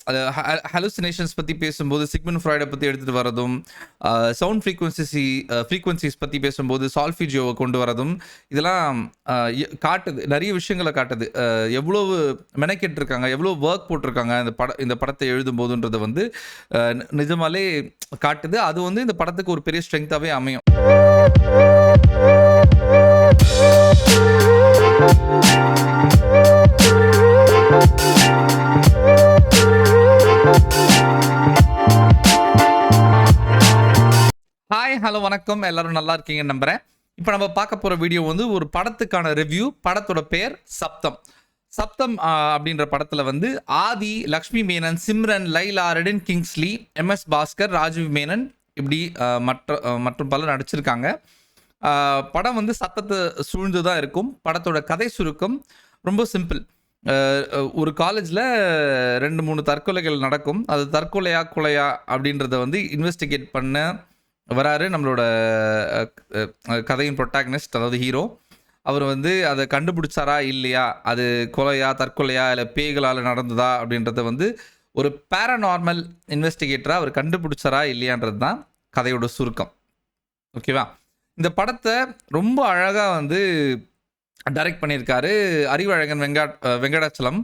அது ஹலுசினேஷன்ஸ் பற்றி பேசும்போது சிக்மண்ட் ஃப்ராய்டை பற்றி எடுத்துகிட்டு வரதும், சவுண்ட் ஃப்ரீக்வன்சிஸ் பற்றி பேசும்போது சால்ஃபிஜியோவை கொண்டு வரதும், இதெல்லாம் காட்டுது, நிறைய விஷயங்களை காட்டுது. எவ்வளவு மெனக்கெட்டிருக்காங்க, எவ்வளோ ஒர்க் போட்டிருக்காங்க இந்த படத்தை எழுதும்போதுன்றதை வந்து நிஜமாலே காட்டுது. அது வந்து இந்த படத்துக்கு ஒரு பெரிய ஸ்ட்ரென்த்தாகவே அமையும். ஹாய், ஹலோ, வணக்கம். எல்லாரும் நல்லா இருக்கீங்கன்னு நம்புறேன். இப்போ நம்ம பார்க்க போகிற வீடியோ வந்து ஒரு படத்துக்கான ரிவ்யூ. படத்தோட பேர் சப்தம். சப்தம் அப்படின்ற படத்தில் வந்து ஆதி, லக்ஷ்மி மேனன், சிம்ரன், லைலா, ரெடின் கிங்ஸ்லி, MS பாஸ்கர், ராஜீவ் மேனன் இப்படி மற்றும் பலர் நடிச்சிருக்காங்க. படம் வந்து சத்தத்தை சூழ்ந்து தான் இருக்கும். படத்தோட கதை சுருக்கம் ரொம்ப சிம்பிள். ஒரு காலேஜில் 2-3 தற்கொலைகள் நடக்கும். அது தற்கொலையா கொலையா அப்படின்றத வந்து இன்வெஸ்டிகேட் பண்ண வராரு நம்மளோட கதையின் ப்ரொட்டாகனிஸ்ட், அதாவது ஹீரோ. அவர் வந்து அதை கண்டுபிடிச்சாரா இல்லையா, அது கொலையா தற்கொலையா இல்லை பேய்களால் நடந்ததா அப்படின்றத வந்து ஒரு பேரநார்மல் இன்வெஸ்டிகேட்டராக அவர் கண்டுபிடிச்சாரா இல்லையான்றது தான் கதையோட சுருக்கம். ஓகேவா? இந்த படத்தை ரொம்ப அழகாக வந்து டைரக்ட் பண்ணியிருக்காரு அறிவழகன் வெங்கடாச்சலம்.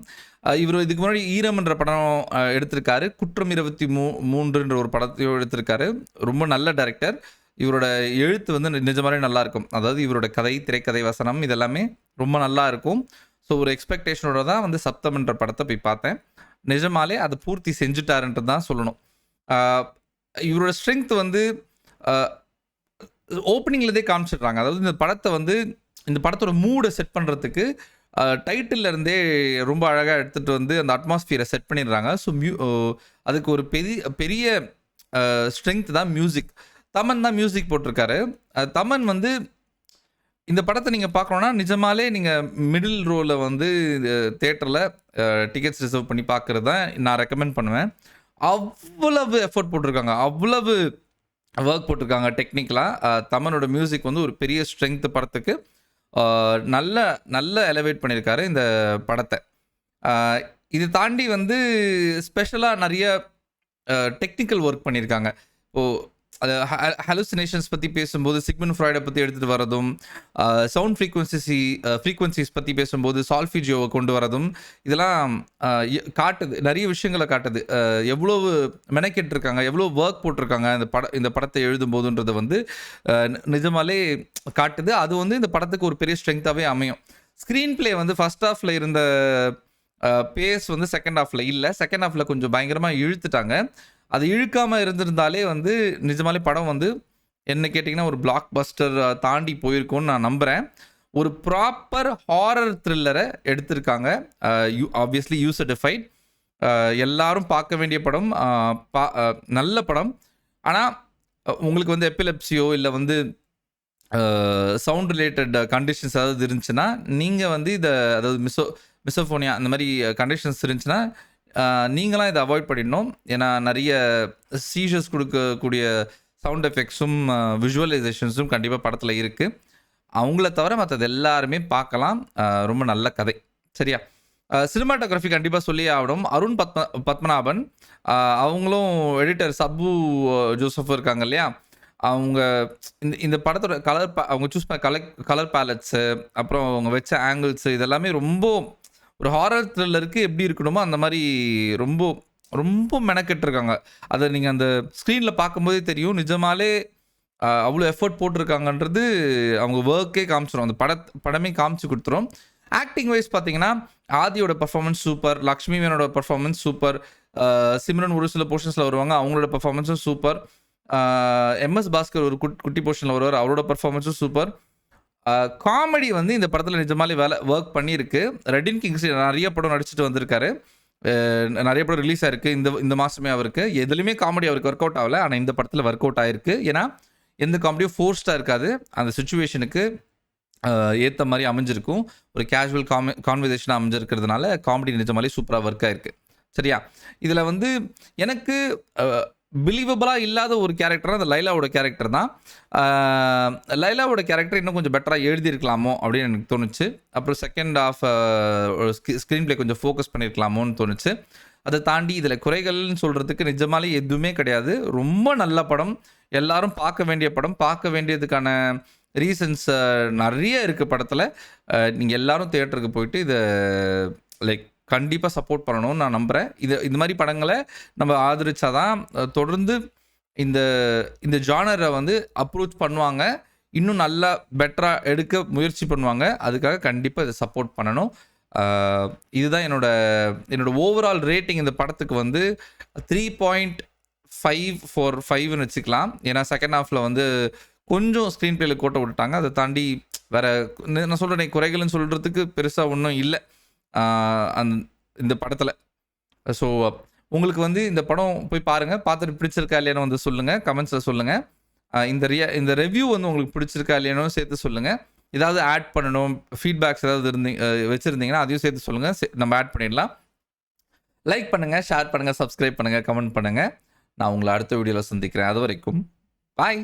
இவர் இதுக்கு முன்னாடி ஈரம்ன்ற படம் எடுத்திருக்காரு. குற்றம் 23ன்ற ஒரு படத்தையும் எடுத்திருக்காரு. ரொம்ப நல்ல டைரக்டர். இவரோட எழுத்து வந்து நிஜமாலே நல்லா இருக்கும். அதாவது இவரோட கதை, திரைக்கதை, வசனம் இதெல்லாமே ரொம்ப நல்லா இருக்கும். ஸோ ஒரு எக்ஸ்பெக்டேஷனோட தான் வந்து சப்தம்ன்ற படத்தை போய் பார்த்தேன். நிஜமாலே அதை பூர்த்தி செஞ்சுட்டாருன்றது தான் சொல்லணும். இவரோட ஸ்ட்ரென்த் வந்து ஓப்பனிங்லேருந்தே காமிச்சிடுறாங்க. அதாவது இந்த படத்தோட மூடை செட் பண்ணுறதுக்கு டைட்டில் இருந்தே ரொம்ப அழகாக எடுத்துகிட்டு வந்து அந்த அட்மாஸ்பியரை செட் பண்ணிடுறாங்க. ஸோ அதுக்கு ஒரு பெரிய ஸ்ட்ரென்த் தான் மியூசிக். தமன் தான் மியூசிக் போட்டிருக்காரு. தமன் வந்து இந்த படத்தை நீங்கள் பார்க்கணுன்னா நிஜமாலே நீங்கள் மிடில் ரோவில் வந்து தேட்டரில் டிக்கெட்ஸ் ரிசர்வ் பண்ணி பார்க்குறது தான் நான் ரெக்கமெண்ட் பண்ணுவேன். அவ்வளவு எஃபர்ட் போட்டிருக்காங்க, அவ்வளவு ஒர்க் போட்டிருக்காங்க டெக்னிக்கலாக. தமனோட மியூசிக் வந்து ஒரு பெரிய ஸ்ட்ரென்த் படத்துக்கு. நல்ல எலவேட் பண்ணியிருக்காரு இந்த படத்தை. இது தாண்டி வந்து ஸ்பெஷலாக நிறைய டெக்னிக்கல் ஒர்க் பண்ணியிருக்காங்க. இப்போது அது ஹலுசினேஷன்ஸ் பற்றி பேசும்போது சிக்மண்ட் ஃப்ராய்டை பற்றி எடுத்துகிட்டு வரதும், சவுண்ட் ஃப்ரீக்வன்சிஸ் பற்றி பேசும்போது சால்ஃபிஜியோவை கொண்டு வரதும், இதெல்லாம் காட்டுது, நிறைய விஷயங்களை காட்டுது. எவ்வளவு மெனக்கெட்டிருக்காங்க, எவ்வளோ ஒர்க் போட்டிருக்காங்க இந்த படத்தை எழுதும்போதுன்றதை வந்து நிஜமாலே காட்டுது. அது வந்து இந்த படத்துக்கு ஒரு பெரிய ஸ்ட்ரென்த்தாகவே அமையும். ஸ்க்ரீன் பிளே வந்து ஃபர்ஸ்ட் ஹாஃபில் இருந்த பேஸ் வந்து செகண்ட் ஹாஃபில் இல்லை. செகண்ட் ஹாஃபில் கொஞ்சம் பயங்கரமாக இழுத்துட்டாங்க. அது இழுக்காமல் இருந்திருந்தாலே வந்து நிஜமாலே படம் வந்து என்ன கேட்டிங்கன்னா ஒரு பிளாக் பஸ்டர் தாண்டி போயிருக்கும்னு நான் நம்புகிறேன். ஒரு ப்ராப்பர் ஹாரர் த்ரில்லரை எடுத்திருக்காங்க. ஆப்வியஸ்லி யூசர்டிஃபைட். எல்லாரும் பார்க்க வேண்டிய படம். நல்ல படம். ஆனால் உங்களுக்கு வந்து எபிலெப்சியோ இல்லை வந்து சவுண்ட் ரிலேட்டட் கண்டிஷன்ஸ் ஏதாவது இருந்துச்சுன்னா நீங்கள் வந்து அதாவது மிசோஃபோனியா அந்த மாதிரி கண்டிஷன்ஸ் இருந்துச்சுன்னா நீங்களாம் இதை அவாய்ட் பண்ணிடணும். ஏன்னா நிறைய சீஷர்ஸ் கொடுக்கக்கூடிய சவுண்ட் எஃபெக்ட்ஸும் விஷுவலைசேஷன்ஸும் கண்டிப்பாக படத்தில் இருக்குது. அவங்கள தவிர மற்றது எல்லாருமே பார்க்கலாம். ரொம்ப நல்ல கதை. சரியா? சினிமாட்டோகிராஃபி கண்டிப்பாக சொல்லியே ஆகணும். அருண் பத்மநாபன் அவங்களும் எடிட்டர் சப்பு ஜோசஃப் இருக்காங்க இல்லையா, அவங்க இந்த படத்தோட அவங்க சூஸ் பண்ண கலர் பேலட்ஸு, அப்புறம் அவங்க வச்ச ஆங்கிள்ஸு இதெல்லாமே ரொம்ப ஒரு ஹாரர் த்ரில்லருக்கு எப்படி இருக்கணுமோ அந்த மாதிரி ரொம்ப ரொம்ப மெனக்கெட்டிருக்காங்க. அதை நீங்கள் அந்த ஸ்க்ரீனில் பார்க்கும்போதே தெரியும். நிஜமாலே அவ்வளோ எஃபர்ட் போட்டிருக்காங்கன்றது அவங்க ஒர்க்கே காமிச்சிடும். அந்த படமே காமிச்சு கொடுத்துரும். ஆக்டிங் வைஸ் பார்த்தீங்கன்னா ஆதியோட பர்ஃபார்மன்ஸ் சூப்பர், லக்ஷ்மி மேனோட பர்ஃபார்மன்ஸ் சூப்பர், சிம்ரன் ஒரு சில போர்ஷன்ஸில் வருவாங்க, அவங்களோட பர்ஃபார்மன்ஸும் சூப்பர். MS பாஸ்கர் ஒரு குட்டி போர்ஷனில் வருவார், அவரோட பர்ஃபார்மன்ஸும் சூப்பர். காமெடி வந்து இந்த படத்தில் நிஜமாலே ஒர்க் பண்ணியிருக்கு. ரெடின் கிங்ஸ்லி நிறைய படம் நடிச்சுட்டு வந்திருக்காரு. நிறைய படம் ரிலீஸ் ஆயிருக்கு இந்த மாதமே. அவருக்கு எதுலையுமே காமெடி அவருக்கு ஒர்க் அவுட் ஆகலை. ஆனால் இந்த படத்தில் ஒர்க் அவுட் ஆகிருக்கு. ஏன்னா எந்த காமெடியும் ஃபோர்ஸ்டாக இருக்காது. அந்த சுச்சுவேஷனுக்கு ஏற்ற மாதிரி அமைஞ்சிருக்கும். ஒரு கேஷுவல் கான்வர்சேஷனாக அமைஞ்சிருக்கிறதுனால காமெடி நிஜமாலே சூப்பராக ஒர்க் ஆகிருக்கு. சரியா? இதில் வந்து எனக்கு பிலீவபிளாக இல்லாத ஒரு கேரக்டர் அந்த லைலாவோட கேரக்டர் தான். லைலாவோட கேரக்டர் இன்னும் கொஞ்சம் பெட்டராக எழுதியிருக்கலாமோ அப்படின்னு எனக்கு தோணுச்சு. அப்புறம் செகண்ட் ஹாஃப் ஸ்க்ரீன் பிளே கொஞ்சம் ஃபோக்கஸ் பண்ணியிருக்கலாமோன்னு தோணுச்சு. அதை தாண்டி இதில் குறைகள்னு சொல்கிறதுக்கு நிஜமாலே எதுவுமே கிடையாது. ரொம்ப நல்ல படம், எல்லாரும் பார்க்க வேண்டிய படம். பார்க்க வேண்டியதுக்கான ரீசன்ஸ் நிறைய இருக்குது படத்தில். நீங்கள் எல்லாரும் தியேட்டருக்கு போயிட்டு இதை லைக் கண்டிப்பாக சப்போர்ட் பண்ணணும்னு நான் நம்புகிறேன். இந்த மாதிரி படங்களை நம்ம ஆதரிச்சாதான் தொடர்ந்து இந்த இந்த ஜானரை வந்து அப்ரோச் பண்ணுவாங்க, இன்னும் நல்லா பெட்டராக எடுக்க முயற்சி பண்ணுவாங்க. அதுக்காக கண்டிப்பாக இதை சப்போர்ட் பண்ணணும். இதுதான் என்னோட ஓவரால் ரேட்டிங் இந்த படத்துக்கு வந்து 3.5/5ன்னு வச்சுக்கலாம். ஏன்னா செகண்ட் ஹாஃபில் வந்து கொஞ்சம் ஸ்க்ரீன் பிளேல கோட்டை விட்டுட்டாங்க. அதை தாண்டி வேறு நான் சொல்கிறேன் குறைகள்னு சொல்கிறதுக்கு பெருசாக ஒன்றும் இல்லை இந்த படத்தில். ஸோ உங்களுக்கு வந்து இந்த படம் போய் பாருங்கள், பார்த்துட்டு பிடிச்சிருக்கா இல்லையானு வந்து சொல்லுங்கள், கமெண்ட்ஸில் சொல்லுங்கள். இந்த ரிவ்யூ வந்து உங்களுக்கு பிடிச்சிருக்கா இல்லையானு சேர்த்து சொல்லுங்கள். ஏதாவது ஆட் பண்ணணும், ஃபீட்பேக்ஸ் ஏதாவது வச்சுருந்தீங்கன்னா அதையும் சேர்த்து சொல்லுங்கள், நம்ம ஆட் பண்ணிடலாம். லைக் பண்ணுங்கள், ஷேர் பண்ணுங்கள், சப்ஸ்கிரைப் பண்ணுங்கள், கமெண்ட் பண்ணுங்கள். நான் உங்களை அடுத்த வீடியோவில் சந்திக்கிறேன். அது வரைக்கும் பாய்.